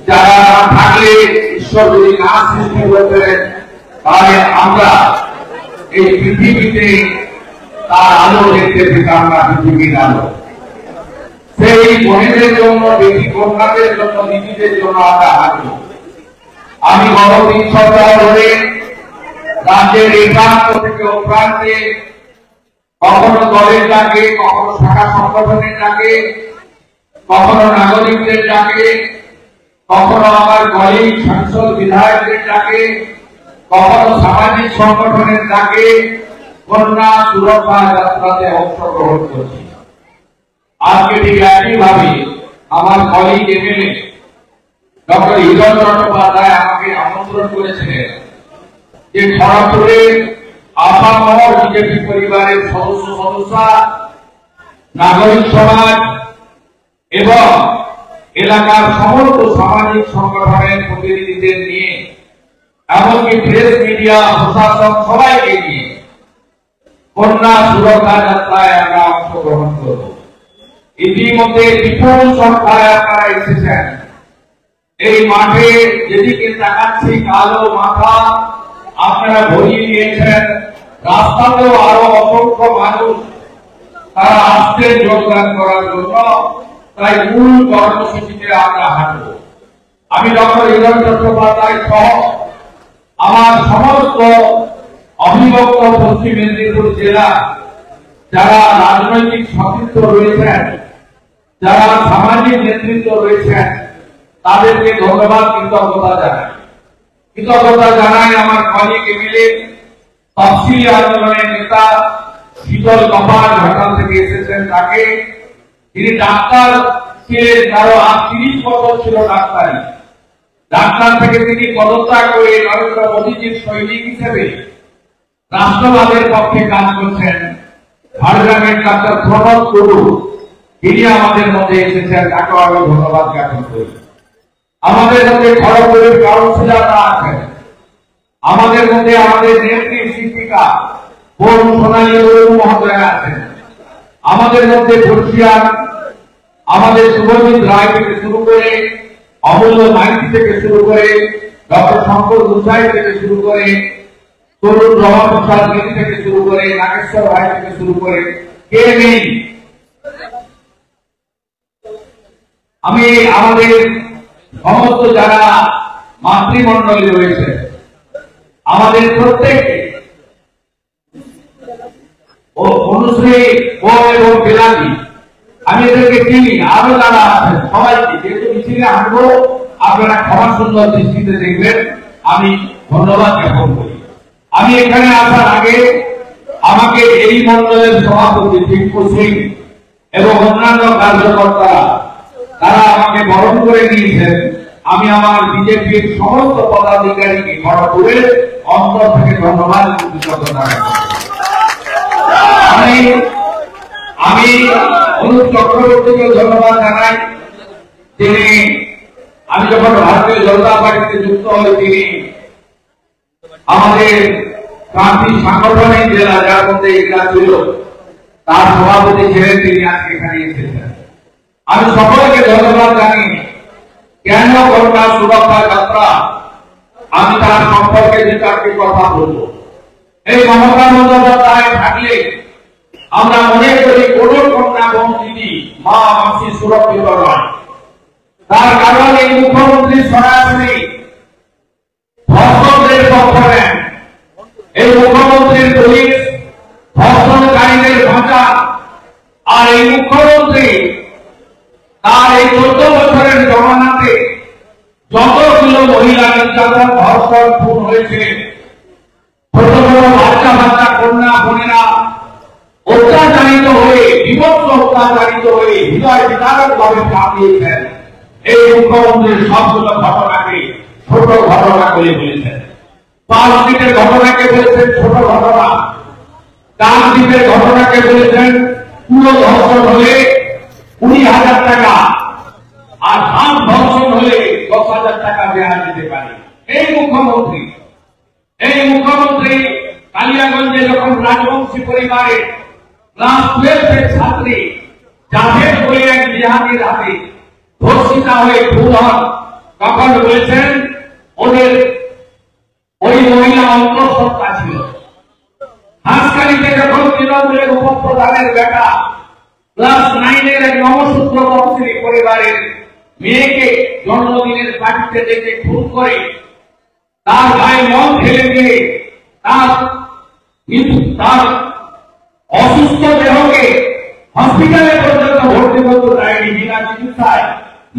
যারা থাকলে ঈশ্বর যদি না সৃষ্টি করতেন তাহলে আমরা এই পৃথিবীতে তার আলো দেখতে পেতাম না, পৃথিবীর আলো। সেই বোনেদের জন্য, বেটি কন্যাদের জন্য, দিদিদের জন্য আমরা হাঁটব। আমি গত 3 সপ্তাহ ধরে রাজ্যের এই প্রান্ত থেকে ও প্রান্তে কখনো দলের ডাকে, কখনো শাখা সংগঠনের ডাকে, কখনো নাগরিকদের ডাকে, কখনো আমার কলিগ সাংসদ বিধায়কদের ডাকে, কখনো সামাজিক সংগঠনের ডাকে কন্যা সুরক্ষা যাত্রাতে অংশগ্রহণ করছি। আজকে ঠিক একইভাবে আমার colleague MLA doctor Hiran Chattopadhyay আমাকে আমন্ত্রণ করেছিলেন যে খড়গপুরের আপামর বিজেপি পরিবারের সদস্যা, নাগরিক সমাজ এবং এলাকার সমস্ত সামাজিক সংগঠনের প্রতিনিধিদের নিয়ে, এমনকি প্রেস মিডিয়া, প্রশাসন সবাইকে নিয়ে কন্যা সুরক্ষা যাত্রায় আমরা অংশগ্রহণ করব। ইতিমধ্যে বিপুল সংখ্যায় আপনারা এসেছেন। এই মাঠে যেদিকে তাকাচ্ছি কালো মাথা আপনারা ভরিয়ে নিয়েছেন। রাস্তাতেও আরো অসংখ্য মানুষ তারা আসছেন যোগদান করার জন্য। তাই মূল কর্মসূচিতে আমরা হাঁটব। আমি ডক্টর হিরণ চট্টোপাধ্যায় সহ আমার সমস্ত অবিভক্ত পশ্চিম মেদিনীপুর জেলা যারা রাজনৈতিক সতীর্থ রয়েছেন, যারা সামাজিক নেতৃত্ব রয়েছেন, তাদেরকে ধন্যবাদ, কৃতজ্ঞতা জানাই আমার কলিগ এমএলএ তফসিলি আন্দোলনের নেতা শীতল কপাল ঘাটাল থেকে এসেছেন তাকে। তিনি ডাক্তার ছিলেন, কারো 30 বছর ছিল ডাক্তারি। ডাক্তার থেকে তিনি পদত্যাগ করে নরেন্দ্র মোদীজির সৈনিক হিসেবে রাষ্ট্রবাদের পক্ষে কাজ করছেন। ঝাড়গ্রামের ডাক্তার প্রণব টুডু তিনি আমাদের মধ্যে এসেছেন, তাকেও আমি ধন্যবাদ জ্ঞাপন করি। আমাদের মধ্যে খড়গপুরের কাউন্সিলররা আছেন, আমাদের মধ্যে আমাদের নেত্রী শিক্ষিকা বোন সোনালী মহোদয় আছেন, আমাদের মধ্যে বর্ষিয়ান আমাদের শুভজিৎ রায় থেকে শুরু করে, অমূল্য মাইতি থেকে শুরু করে, ডক্টর শঙ্কর গুসাই থেকে শুরু করে, তরুণ রমাপ্রসাদ গিরি থেকে শুরু করে, নাগেশ্বর রায় থেকে শুরু করে, কে নেই? আমি আমাদের সমস্ত যারা মাতৃমণ্ডলী রয়েছে, আমাদের প্রত্যেককে ও অনুশ্রী ও এবং বিলাসী, আমি এদেরকে চিনি, আরো যারা আছেন সবাইকে, যেহেতু মিছিলে হাঁটবো আপনারা ক্ষমা সুন্দর দৃষ্টিতে দেখবেন, আমি ধন্যবাদ জ্ঞাপন করি। আমি এখানে আসার আগে আমাকে এই মন্ডলের সভাপতি টিঙ্কু সিং এবং অন্যান্য কার্যকর্তারা তারা আমাকে বরণ করে নিয়েছেন। আমি আমার বিজেপির সমস্ত পদাধিকারীকে খড়গপুরের অন্তর থেকে ধন্যবাদ এবং কৃতজ্ঞতা আমি অনুপ চক্রবর্তীকে ধন্যবাদ জানাই। তিনি, আমি যখন ভারতীয় জনতা পার্টিতে যুক্ত হই, তিনি আমাদের ক্রান্তি সাংগঠনিক জেলা যার মধ্যে এটা ছিল তার সভাপতি ছিলেন, তিনি আজকে এখানে এসেছেন। আমি সকলকে ধন্যবাদ জানি। কেন কন্যা সুরক্ষা যাত্রা, আমি তার সম্পর্কে যে 4টি কথা বলব। এই মমতা বন্দ্যোপাধ্যায় থাকলে আমরা মনে করি কোন কন্যা বোন দিদি মা মাসি সুরক্ষিত নয়। তার কারণ এই মুখ্যমন্ত্রী সরাসরি ধর্ষকদের পক্ষ নেন। এই মুখ্যমন্ত্রীর পুলিশ ধর্ষণকারীদের বাঁচান। আর এই মুখ্যমন্ত্রী তার এই 14 বছরের জমানাতে যতগুলো মহিলা নির্যাতন, ধর্ষণ, খুন হয়েছে, ছোট ছোট বাচ্চা কন্যা বোনেরা অত্যাচারিত হয়ে, বিভৎস অত্যাচারিত হয়ে হৃদয় বিদারক ভাবে কাঁপিয়েছেন, এই মুখ্যমন্ত্রীর সবগুলো ঘটনাকে ছোট ঘটনা করে বলেছেন। পার্কস্ট্রিটের ঘটনাকে বলেছেন ছোট ঘটনা, কাকদ্বীপের ঘটনাকে বলেছেন পুরো ধর্ষণ হলে 20,000 টাকা, আর হাত ধর্ষণ হলে 10,000 টাকা দেওয়া যেতে পারে। এই মুখ্যমন্ত্রী কালিয়াগঞ্জে যখন রাজবংশী পরিবারে ক্লাস 12 ছাত্রী জাভেদ বলে এক জিহাদির হাতে ধর্ষিতা হয়ে খুন হন, তখন বলেছেন ওদের ওই মহিলা অন্তঃসত্ত্বা ছিল। হাঁসখালিতে যখন তৃণমূলের উপপ্রধানের বেটা ক্লাস 9 এর এক নবসূত্র বংশী পরিবারের মেয়েকে জন্মদিনের পার্টিতে ডেকে খুন করে তার গায়ে মদ ঢেলে দিয়ে তার অসুস্থ দেহকে হসপিটালে পর্যন্ত ভর্তি করতে দেয়নি, বিনা চিকিৎসায়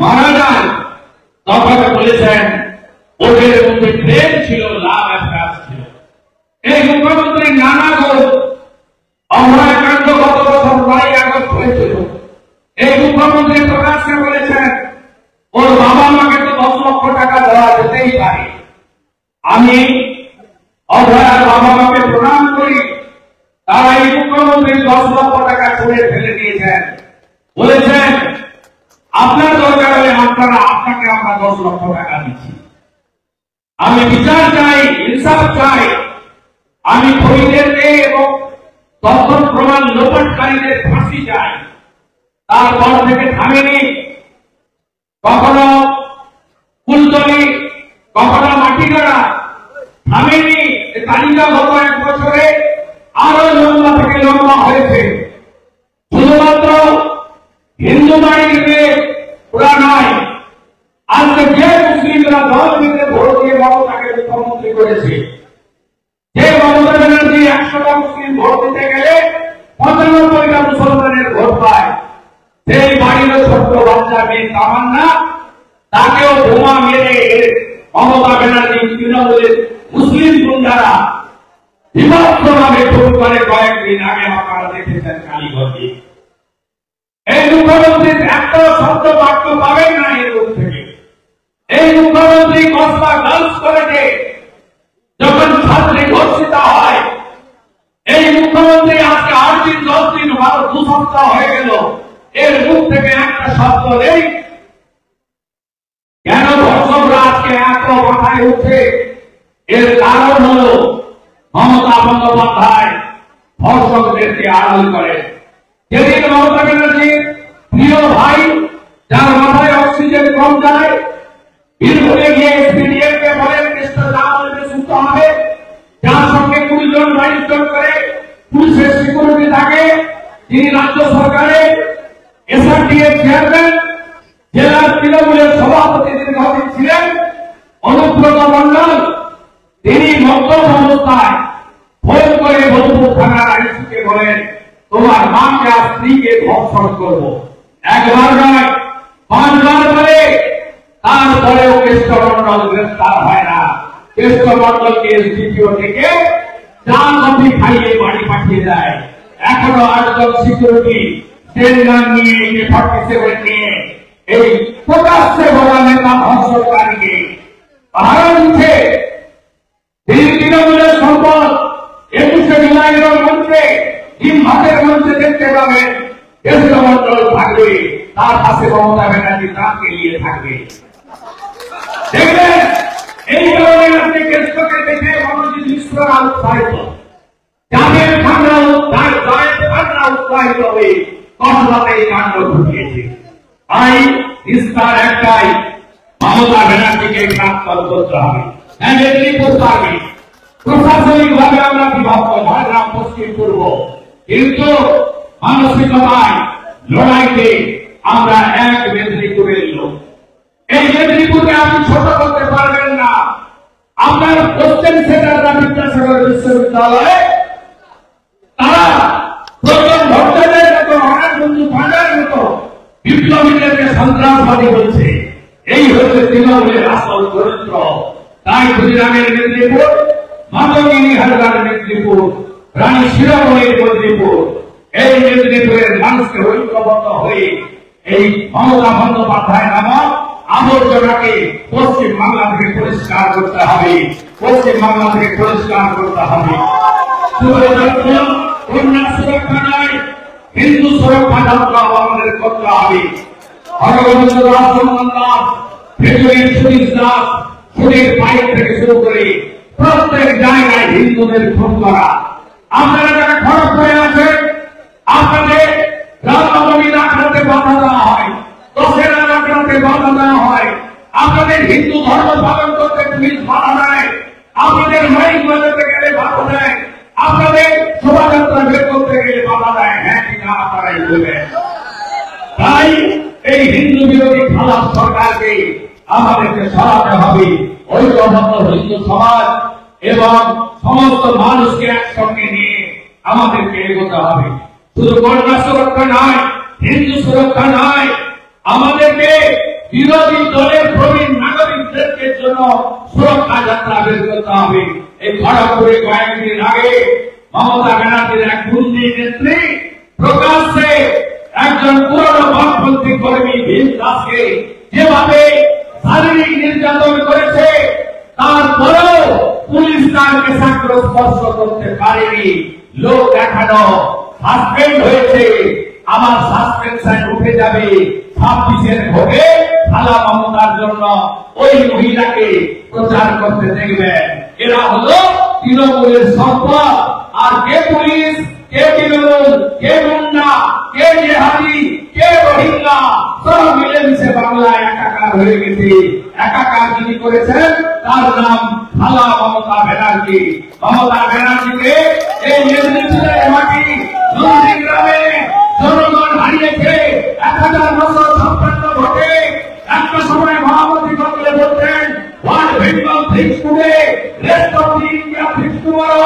মারা যান, তখন বলেছেন ওদের মধ্যে প্রেম ছিল, লাভ অ্যাফেয়ার ছিল। এই মুখ্যমন্ত্রীর নানা গুণ অভয়াকাণ্ড গত বছর 9 আগস্ট হয়েছিল। এই মুখ্যমন্ত্রী প্রকাশ্যে বলেছেন ওর বাবা মাকে তো 10 লক্ষ টাকা দেওয়া যেতেই পারে। আমি অভয়ার বাবা মাকে প্রণাম করি, তারা এই মুখ্যমন্ত্রী 10 লক্ষ টাকা ছুঁড়ে ফেলে দিয়েছেন, বলেছেন আপনার দরকার হলে আপনাকে আমরা 10 লক্ষ টাকা দিচ্ছি। আমি বিচার চাই, ইনসাফ চাই, আমি খুনিদেরকে এবং তথ্য প্রমাণ লোপাটকারীদের ফাঁসি চাই। তারপর থেকে থামেনি, কখনো কুলতলি, কখনো মাটিগাড়া, থামেনি। তালিকা গত 1 বছরে আরো লম্বা থেকে লম্বা হয়েছে। শুধুমাত্র হিন্দু বাড়ির মেয়ে ওরা নয়, আজকে যে মুসলিমরা দল মিলে ভোট দিয়ে মমতাকে মুখ্যমন্ত্রী করেছে, যে মমতা ব্যানার্জি 100টা মুসলিম ভোট দিতে গেলে 95টা মুসলমানের ভোট পায়, সেই বাড়ির ছোট্ট বাচ্চা মেয়ে তামান্না, তাকেও বোমা মেরে মমতা ব্যানার্জি তৃণমূলের মুসলিম গুন্ডারা বিভক্তভাবে খুন করে কয়েকদিন আগে আপনারা দেখেছেন কালীগঞ্জে। এই মুখ্যমন্ত্রী একটা শব্দ বাক্য পাবেন না এর মুখ থেকে। এই মুখ্যমন্ত্রী কসবা গার্লস কলেজে যখন ছাত্রী ধর্ষিত হয়, এই মুখ্যমন্ত্রী আজকে 8 দিন 10 দিন 2 সপ্তাহ হয়ে গেল, এর মুখ থেকে একটা শব্দ নেই। কেন ধর্ষকরা আজকে এত মাথায় উঠে? এর কারণ হল মমতা বন্দ্যোপাধ্যায় ধর্ষকদেরকে আড়াল করে। যেদিন মমতা ব্যানার্জির প্রিয় ভাই, যার মাথায় অক্সিজেন কম যায়, বীরভূমে গিয়ে এসপিডিএম কে বলেন কেসটা যা বলবে সুস্থ হবে, যার সঙ্গে 20 জন 22 জন করে পুলিশের সিকিউরিটি থাকে, তিনি রাজ্য সরকারের এসআরটিএফ চেয়ারম্যান, জেলার তৃণমূলের সভাপতি দীর্ঘদিন ছিলেন অনুব্রত মন্ডল, তিনি মদ্যপ অবস্থায় ফোন করে বোলপুর থানার আইসিকে বলেন তোমার মাকে আর স্ত্রীকে ধর্ষণ করবো। 1 বার নয় 5 বার বলে, তারপরেও কেষ্টমন্ডল গ্রেফতার হয় না। কেষ্টমন্ডলকে এসডিপিও থেকে চা কফি খাইয়ে বাড়ি পাঠিয়ে দেয়। এখনো 8 জন সিকিউরিটি ট্রেনগান নিয়ে AK-47 নিয়ে এই প্রকাশ্যে বলা নেতা ধর্ষণকারীকে পাহারা দিচ্ছে। তৃণমূলের সম্পদ 21শে জুলাইয়ের মঞ্চে, ভাতের মঞ্চে দেখতে পাবেন কেষ্টমন্ডল থাকবে, তার পাশে মমতা ব্যানার্জি তাকে নিয়ে থাকবে। দেখবেন এই কারণে আপনি কেষ্টকে দেখে মনোজিৎ মিশ্ররা উৎসাহিত, যাদের ঠান্ডা উৎসাহিত হয়ে কসবাতে এই কাণ্ড ঘটিয়েছে। তাই ইস্তার একটাই, মমতা ব্যানার্জিকে গ্রেফতার করতে হবে। হ্যাঁ, মেদিনীপুর পারবে, প্রশাসনিক ভাবে আমরা বিভক্ত, ঝাড়গ্রাম পশ্চিম পূর্ব, কিন্তু মানসিকতায় লড়াইতে আমরা এক মেদিনীপুরের লোক। এই মেদিনীপুরকে আপনি ছোট করতে পারবেন না। আপনার কোশ্চেন সেন্টাররা বিদ্যাসাগর বিশ্ববিদ্যালয়ে তারা প্রথম ভট্টাচার্যের মতো, অনাথবন্ধু পাঁজার মতো বিপ্লবীদেরকে সন্ত্রাসবাদী বলছে। এই হচ্ছে তৃণমূলের আসল চরিত্র। তাই ক্ষুদিরামের মেদিনীপুর, মাতঙ্গিনী হালদার মেদিনীপুর, রানী শিরোমণির মেদিনীপুর, এই মেদিনীপুরের মানুষকে ঐক্যবদ্ধ হয়ে এই মমতা বন্দ্যোপাধ্যায় নামক আবর্জনাকে পশ্চিম বাংলা থেকে পরিষ্কার করতে হবে, পশ্চিম বাংলা থেকে পরিষ্কার করতে হবে। কন্যা সুরক্ষা নয়, হিন্দু সুরক্ষা যাত্রা আমাদের করতে হবে। হরগোবিন্দ দাস, চন্দন দাস, ভেটুরির সুনীল দাস, সুনীল পাইপ থেকে শুরু করে প্রত্যেক জায়গায় হিন্দুদের খুন করা। আপনারা যারা খরচ হয়ে আছেন, আপনাদের রামনবমী আখড়াতে বাধা দেওয়া হয়, দশেরা আখড়াতে বাধা দেওয়া হয়, আপনাদের হিন্দু ধর্ম পালন করতে পুলিশ বাধা দেয়, আপনাদের মাইক বাজাতে গেলে বাধা দেয়, আপনাদের শোভাযাত্রা বের করতে গেলে বাধা দেয়। হ্যাঁ কিনা আপনারাই বলবেন। তাই এই হিন্দু বিরোধী খারাপ সরকারকে আমাদেরকে সরাতে হবে। ঐক্যবদ্ধ হিন্দু সমাজ এবং সমস্ত মানুষকে একসঙ্গে নিয়ে আমাদেরকে এগোতে হবে। শুধু কন্যা সুরক্ষা নয়, হিন্দু সুরক্ষা নয়, আমাদেরকে বিরোধী দলের প্রবীণ নাগরিকদের জন্য সুরক্ষা যাত্রা বের করতে হবে। এই খড়গপুরে কয়েকদিন আগে মমতা ব্যানার্জির এক গুন্ডি নেত্রী প্রকাশ্যে একজন পুরনো বামপন্থী কর্মী ভীম দাসকে যেভাবে শারীরিক নির্যাতন করেছে, তারপরেও পুলিশ তার কেশাগ্র স্পর্শ করতে পারেনি। লোক দেখানো সাসপেন্ড হয়েছে, আমার সাসপেনশন উঠে যাবে 26-এর ভোটে খালা মমতার জন্য ওই মহিলাকে প্রচার করতে দেখবেন। এরা হলো তৃণমূলের সম্পদ। আর কে পুলিশ, কে তৃণমূল, কে গুন্ডা, কে জেহাদি, কে রোহিঙ্গা, সব মিলেমিশে বাংলায় একাকার হয়ে গেছে। একাকার যিনি করেছেন তার নাম খালা মমতা ব্যানার্জি। মমতা ব্যানার্জিকে এই নেতৃত্বের মাটি নন্দীগ্রামে জনগণ হারিয়েছে 1956 ভোটে। একটা সময় মহামতি বদলে বলতেন one Bengal fix today, rest of the India fix tomorrow.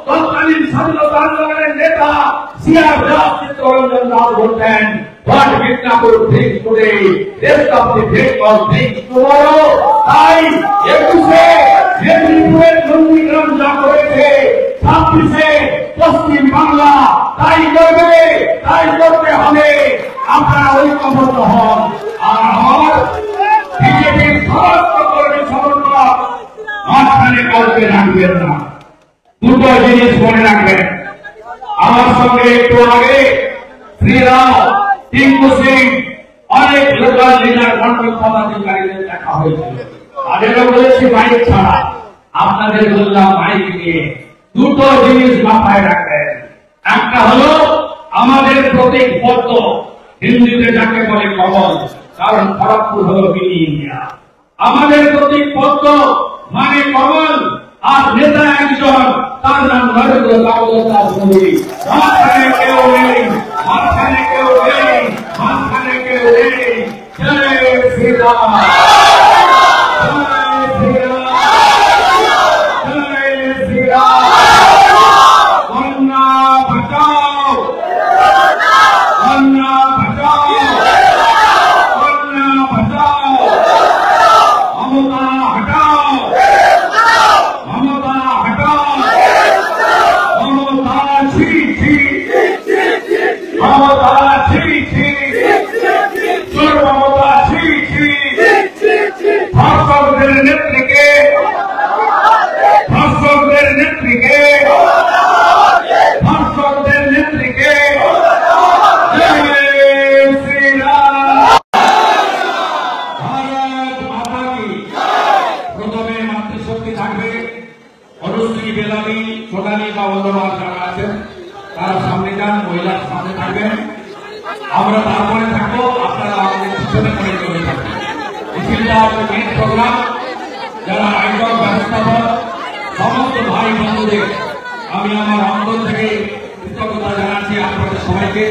তৎকালীন স্বাধীনতা আন্দোলনের নেতা সিআর দাস চিত্তরঞ্জন দাস বলতেন one Midnapore fix today, rest of the Bengal fix tomorrow. তাই 21-এ মেদিনীপুরের নন্দীগ্রাম যা করেছে, 26-এ পশ্চিম বাংলা তাই করবে, তাই করতে হবে। আপনারা ঐক্যবদ্ধ হন। আর আমার বিজেপির সমস্ত কর্মী সমর্থক মাঝখানে কাউকে রাখবেন না। দুটো জিনিস মনে রাখবেন। আমার সঙ্গে একটু আগে শ্রীরাম, টিঙ্কু সিং, অনেক লোকাল লিডার মন্ডল পদাধিকারীদের দেখা হয়েছিল। তাদেরও বলেছি মাইক ছাড়া, আপনাদের বললাম মাইক নিয়ে। দুটো জিনিস মাথায় রাখবেন। একটা হলো আমাদের প্রতীক পদ্ম, হিন্দিতে যাকে বলে কমল, কারণ খড়গপুর হলো মিনি ইন্ডিয়া। আমাদের প্রতীক পদ্ম মানে কমল, আর নেতা একজন, তার নাম নরেন্দ্র দামোদর দাস মোদী। মাঝখানে কেউ নেই, মাঝখানে কেউ নেই, মাঝখানে কেউ নেই। জয় শ্রীরাম, জয় শ্রীরাম, জয় শ্রীরাম। কন্যা বাঁচাও, কন্যা বাঁচাও, কন্যা বাঁচাও। মমতা হটাও, মমতা হটাও, মমতা ছি ছি, মমতা ছি ছি, চোর মমতা ছি ছি। ধর্ষকদের নেত্রীকে, ধর্ষকদের নেত্রীকে, ধর্ষকদের নেত্রীকে। জয় শ্রীরাম, ভারত মাতা কি। প্রথমে মাতৃশক্তি থাকবে, অনুশ্রী, বেলাবি, সোনালী বা অন্যরা যারা আছেন তারা সামনে যান, মহিলার সামনে থাকবেন। আমরা তারপরে থাকবো, আপনারা আমাদের পিছনে করে চলে থাকবেন। মিছিলটা মেন প্রোগ্রাম। যারা আয়োজক, ব্যবস্থাপক, সমস্ত ভাই বন্ধুদের আমি আমার অন্তর থেকে কৃতজ্ঞতা জানাচ্ছি আপনাদের সবাইকে।